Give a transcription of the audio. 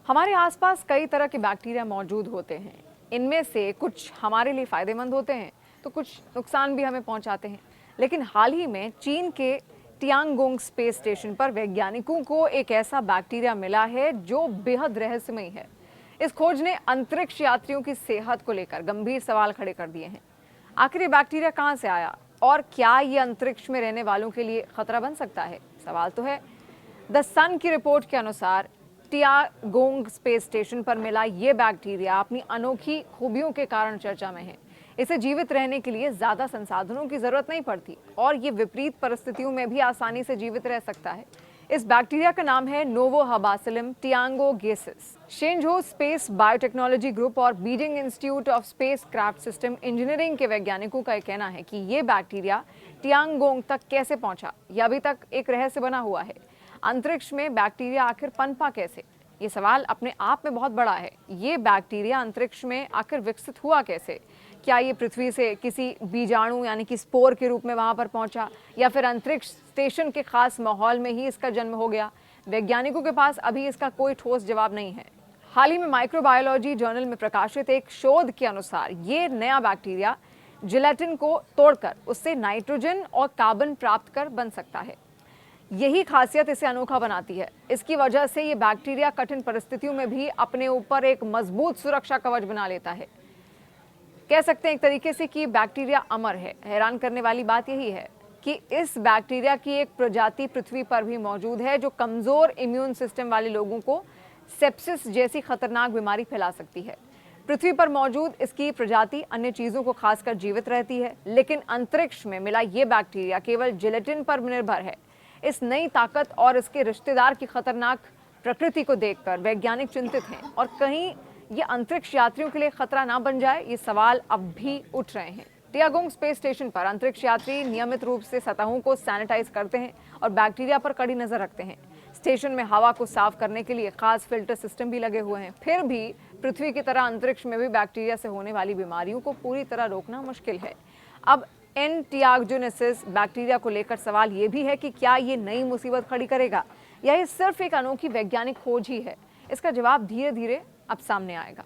हमारे आसपास कई तरह के बैक्टीरिया मौजूद होते हैं। इनमें से कुछ हमारे लिए फायदेमंद होते हैं तो कुछ नुकसान भी हमें पहुंचाते हैं। लेकिन हाल ही में चीन के टियांगोंग स्पेस स्टेशन पर वैज्ञानिकों को एक ऐसा बैक्टीरिया मिला है जो बेहद रहस्यमयी है। इस खोज ने अंतरिक्ष यात्रियों की सेहत को लेकर गंभीर सवाल खड़े कर दिए हैं। आखिर ये बैक्टीरिया कहां से आया और क्या ये अंतरिक्ष में रहने वालों के लिए खतरा बन सकता है? सवाल तो है। द सन की रिपोर्ट के अनुसार टियांगोंग स्पेस स्टेशन पर मिला ये बैक्टीरिया अपनी अनोखी खूबियों के कारण चर्चा में है। इसे जीवित रहने के लिए ज्यादा संसाधनों की जरूरत नहीं पड़ती और ये विपरीत परिस्थितियों में भी आसानी से जीवित रह सकता है। इस बैक्टीरिया का नाम है नोवोहबासिलम टियांगोगेसिस। शेंझो स्पेस बायोटेक्नोलॉजी ग्रुप और Beijing institute of space craft system engineering के वैज्ञानिकों का कहना है कि ये बैक्टीरिया टियांगोंग तक कैसे पहुंचा, यह अभी तक एक रहस्य बना हुआ है। अंतरिक्ष में बैक्टीरिया आखिर पनपा कैसे, ये सवाल अपने आप में बहुत बड़ा है। ये बैक्टीरिया अंतरिक्ष में आखिर विकसित हुआ कैसे? क्या ये पृथ्वी से किसी बीजाणु यानी कि स्पोर के रूप में वहां पर पहुंचा या फिर अंतरिक्ष स्टेशन के खास माहौल में ही इसका जन्म हो गया? वैज्ञानिकों के पास अभी इसका कोई ठोस जवाब नहीं है। हाल ही में माइक्रोबायोलॉजी जर्नल में प्रकाशित एक शोध के अनुसार ये नया बैक्टीरिया जिलेटिन को तोड़कर उससे नाइट्रोजन और कार्बन प्राप्त कर बन सकता है। यही खासियत इसे अनोखा बनाती है। इसकी वजह से ये बैक्टीरिया कठिन परिस्थितियों में भी अपने ऊपर एक मजबूत सुरक्षा कवच बना लेता है। कह सकते हैं एक तरीके से कि बैक्टीरिया अमर है। हैरान करने वाली बात यही है कि इस बैक्टीरिया की एक प्रजाति पृथ्वी पर भी मौजूद है जो कमजोर इम्यून सिस्टम वाले लोगों को सेप्सिस जैसी खतरनाक बीमारी फैला सकती है। पृथ्वी पर मौजूद इसकी प्रजाति अन्य चीजों को खासकर जीवित रहती है, लेकिन अंतरिक्ष में मिला ये बैक्टीरिया केवल जिलेटिन पर निर्भर है। इस नई ताकत और इसके रिश्तेदार की खतरनाक प्रकृति को देखकर वैज्ञानिक चिंतित हैं और कहीं ये अंतरिक्ष यात्रियों के लिए खतरा ना बन जाए, ये सवाल अब भी उठ रहे हैं। टियांगोंग स्पेस स्टेशन पर अंतरिक्ष यात्री नियमित रूप से सतहों को सैनिटाइज करते हैं और बैक्टीरिया पर कड़ी नजर रखते हैं। स्टेशन में हवा को साफ करने के लिए खास फिल्टर सिस्टम भी लगे हुए हैं। फिर भी पृथ्वी की तरह अंतरिक्ष में भी बैक्टीरिया से होने वाली बीमारियों को पूरी तरह रोकना मुश्किल है। अब एंटियागोनेसिस बैक्टीरिया को लेकर सवाल ये भी है कि क्या ये नई मुसीबत खड़ी करेगा या ये सिर्फ एक अनोखी वैज्ञानिक खोज ही है? इसका जवाब धीरे धीरे अब सामने आएगा।